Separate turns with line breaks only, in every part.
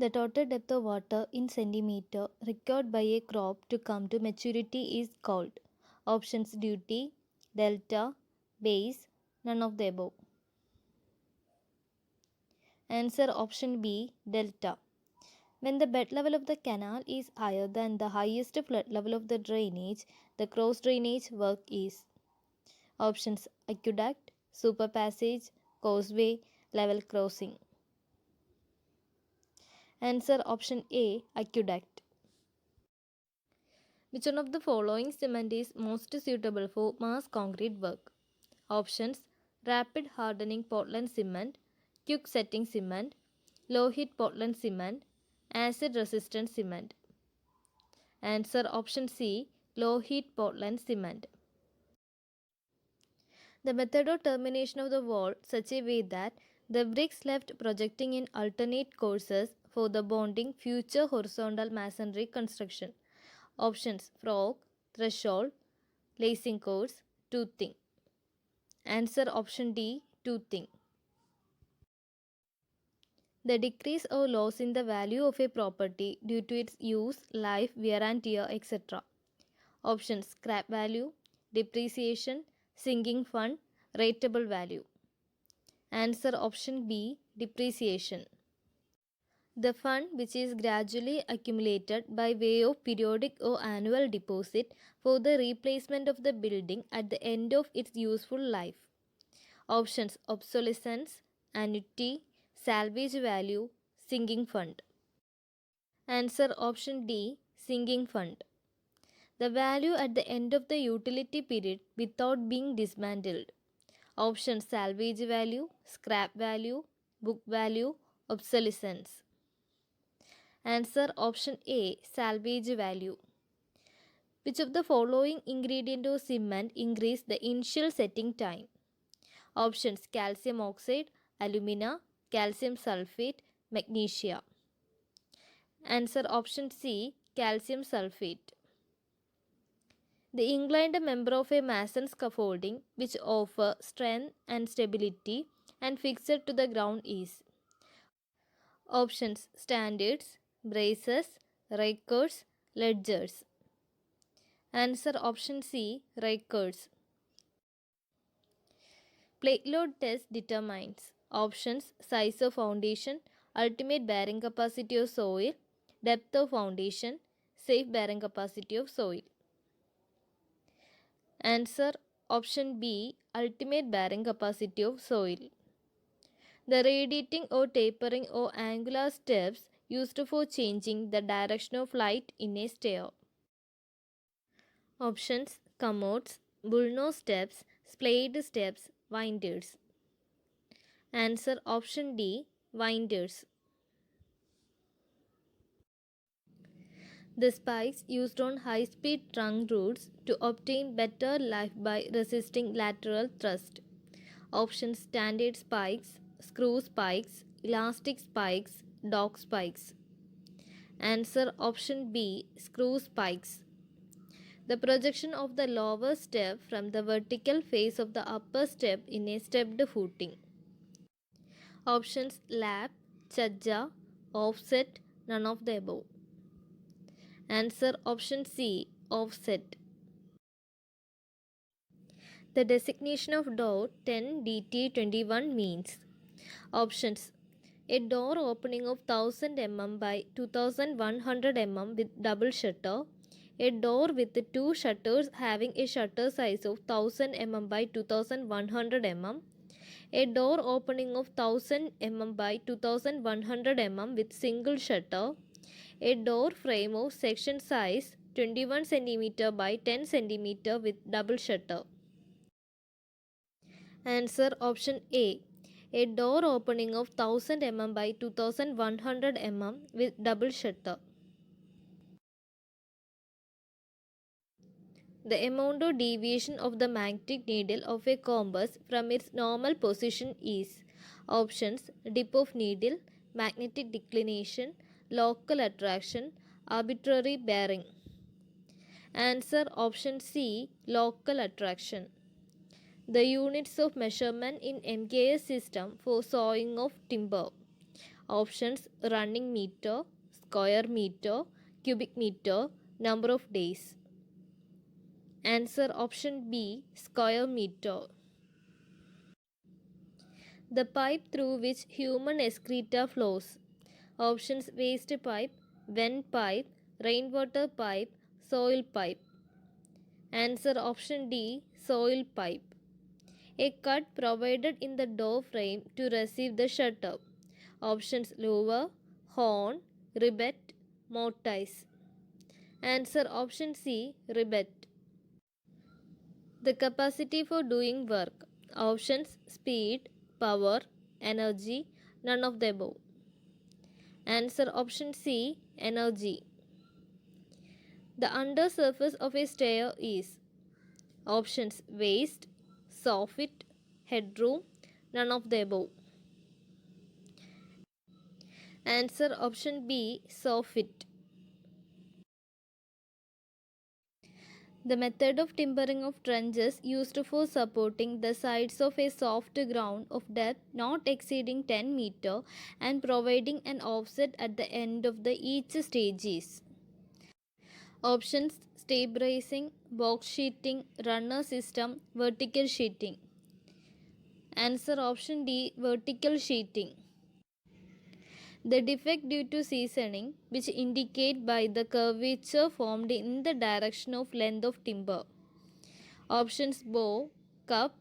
The total depth of water in centimeter required by a crop to come to maturity is called options duty, delta, base, none of the above. Answer option B, delta. When the bed level of the canal is higher than the highest flood level of the drainage, the cross drainage work is options aqueduct, super passage, causeway, level crossing. Answer option A, aqueduct. Which one of the following cement is most suitable for mass concrete work? Options: rapid hardening Portland cement, quick setting cement, low heat Portland cement, acid resistant cement. Answer option C, low heat Portland cement. The method of termination of the wall such a way that the bricks left projecting in alternate courses for the bonding future horizontal masonry construction. Options: frog, threshold, lacing course, toothing. Answer option D, toothing. The decrease or loss in the value of a property due to its use, life, wear and tear, etc. Options: scrap value, depreciation, sinking fund, rateable value. Answer option B, depreciation. The fund which is gradually accumulated by way of periodic or annual deposit for the replacement of the building at the end of its useful life. Options: obsolescence, annuity, salvage value, sinking fund. Answer option D, sinking fund. The value at the end of the utility period without being dismantled. Options: salvage value, scrap value, book value, obsolescence. Answer option A, salvage value. Which of the following ingredient of cement increase the initial setting time? Options: calcium oxide, alumina, calcium sulfate, magnesia. Answer option C, calcium sulfate. The inclined member of a mason scaffolding which offer strength and stability and fixed to the ground is options: standards, braces, rakers, ledgers. Answer option C, rakers. Plate load test determines options: size of foundation, ultimate bearing capacity of soil, depth of foundation, safe bearing capacity of soil. Answer option B, ultimate bearing capacity of soil. The radiating or tapering or angular steps used for changing the direction of light in a stair. Options: commodes, bullnose steps, splayed steps, winders. Answer option D, winders. The spikes used on high-speed trunk routes to obtain better life by resisting lateral thrust. Options: standard spikes, screw spikes, elastic spikes, dog spikes. Answer option B, screw spikes. The projection of the lower step from the vertical face of the upper step in a stepped footing. Options: lap, chajja, offset, none of the above. Answer option C, offset. The designation of door 10 DT21 means options: a door opening of 1000 mm by 2100 mm with double shutter, a door with two shutters having a shutter size of 1000 mm by 2100 mm, a door opening of 1000 mm by 2100 mm with single shutter, a door frame of section size 21 cm by 10 cm with double shutter. Answer option A, a door opening of 1000 mm by 2100 mm with double shutter. The amount of deviation of the magnetic needle of a compass from its normal position is options: dip of needle, magnetic declination, local attraction, arbitrary bearing. Answer option C, local attraction. The units of measurement in MKS system for sawing of timber. Options: running meter, square meter, cubic meter, number of days. Answer option B, square meter. The pipe through which human excreta flows. Options: waste pipe, vent pipe, rainwater pipe, soil pipe. Answer option D, soil pipe. A cut provided in the door frame to receive the shutter. Options: lower, horn, rivet, mortise. Answer option C, rivet. The capacity for doing work. Options: speed, power, energy, none of the above. Answer option C, energy. The undersurface of a stair is. Options: waist, soffit, headroom, none of the above. Answer option B, soffit. The method of timbering of trenches used for supporting the sides of a soft ground of depth not exceeding 10 meter and providing an offset at the end of the each stage is. Options: stay bracing, box sheeting, runner system, vertical sheeting. Answer option D, vertical sheeting. The defect due to seasoning, which indicate by the curvature formed in the direction of length of timber. Options: bow, cup,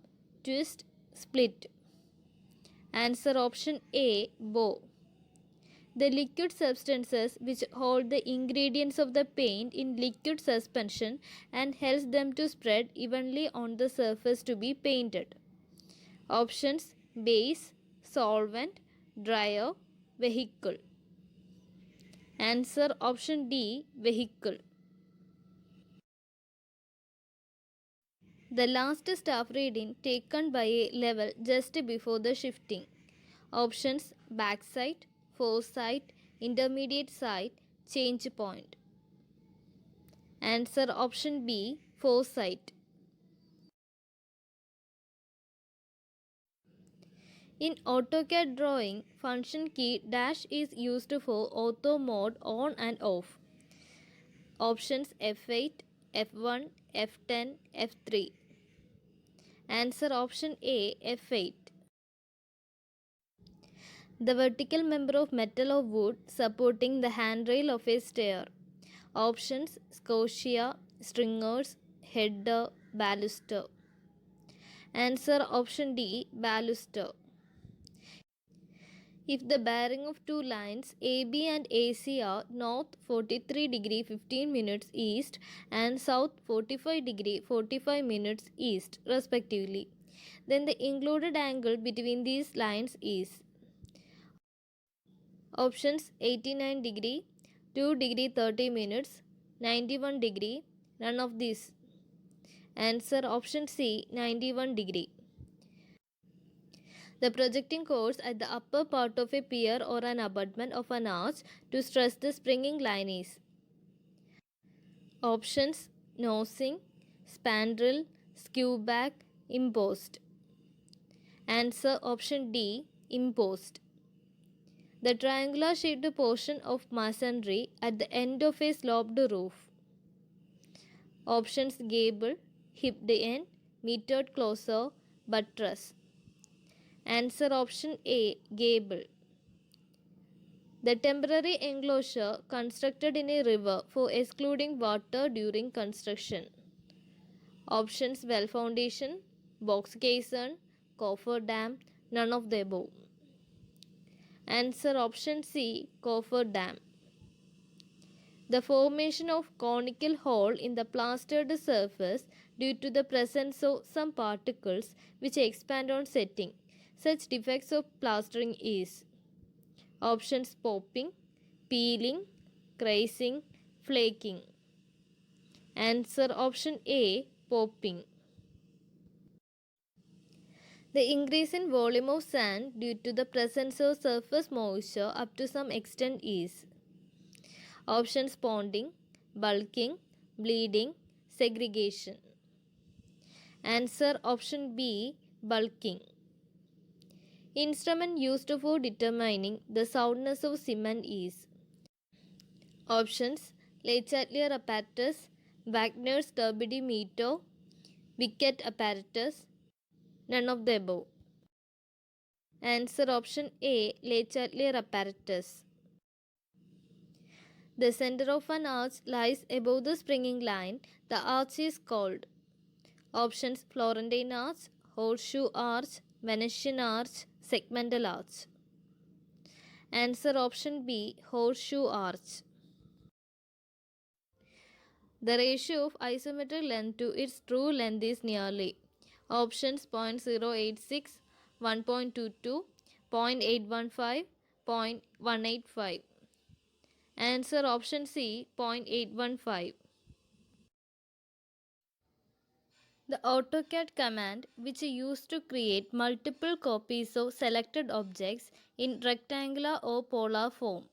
twist, split. Answer option A, bow. The liquid substances which hold the ingredients of the paint in liquid suspension and helps them to spread evenly on the surface to be painted. Options: base, solvent, dryer, vehicle. Answer option D, vehicle. The last staff reading taken by a level just before the shifting. Options: backside, foresight, intermediate side, change point. Answer option B, foresight. In AutoCAD drawing, function key dash is used for auto mode on and off. Options: F8, F1, F10, F3. Answer option A, F8. The vertical member of metal or wood supporting the handrail of a stair. Options: scotia, stringers, header, baluster. Answer option D, baluster. If the bearing of two lines AB and AC are north 43 degree 15 minutes east and south 45 degree 45 minutes east respectively, then the included angle between these lines is. Options: 89 degree, 2 degree 30 minutes, 91 degree, none of these. Answer option C, 91 degree. The projecting force at the upper part of a pier or an abutment of an arch to stress the springing line is. Options: nosing, spandrel, skewback, impost. Answer option D, impost. The triangular shaped portion of masonry at the end of a sloped roof. Options: gable, hipped end, metered closer, buttress. Answer option A, gable. The temporary enclosure constructed in a river for excluding water during construction. Options: well foundation, box caisson, coffer dam, none of the above. Answer option C, coffer dam. The formation of conical hole in the plastered surface due to the presence of some particles which expand on setting. Such defects of plastering is. Options: popping, peeling, crazing, flaking. Answer option A, popping. The increase in volume of sand due to the presence of surface moisture up to some extent is. Options: ponding, bulking, bleeding, segregation. Answer option B, bulking. Instrument used for determining the soundness of cement is. Options: Le Chatelier apparatus, Wagner's turbidimeter, Bicket apparatus, none of the above. Answer option A, Le Chatelier apparatus. The center of an arch lies above the springing line. The arch is called. Options: Florentine arch, horseshoe arch, Venetian arch, segmental arch. Answer option B, horseshoe arch. The ratio of isometric length to its true length is nearly. Options: 0.086, 1.22, 0.815, 0.185. Answer option C, 0.815. The AutoCAD command, which is used to create multiple copies of selected objects in rectangular or polar form.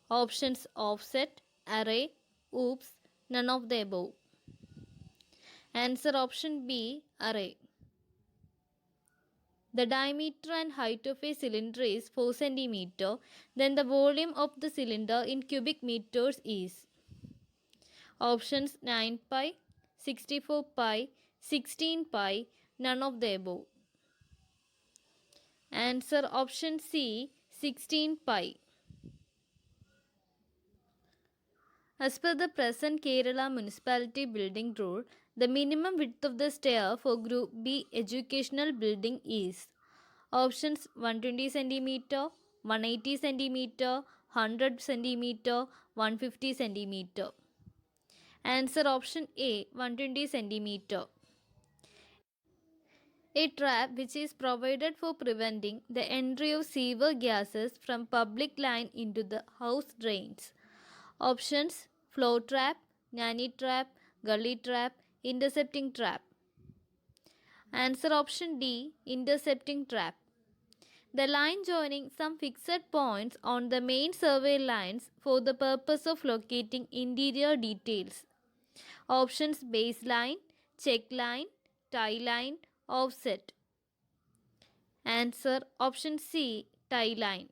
Options: offset, array, oops, none of the above. Answer option B, array. The diameter and height of a cylinder is 4 cm, then the volume of the cylinder in cubic meters is. Options: 9 pi, 64 pi, 16 pi, none of the above. Answer option C, 16 pi. As per the present Kerala Municipality Building Rule, the minimum width of the stair for Group B educational building is. Options: 120 cm, 180 cm, 100 cm, 150 cm. Answer option A, 120 cm. A trap which is provided for preventing the entry of sewer gases from public line into the house drains. Options: floor trap, nanny trap, gully trap, intercepting trap. Answer option D, intercepting trap. The line joining some fixed points on the main survey lines for the purpose of locating interior details. Options: baseline, check line, tie line, offset. Answer option C, tie line.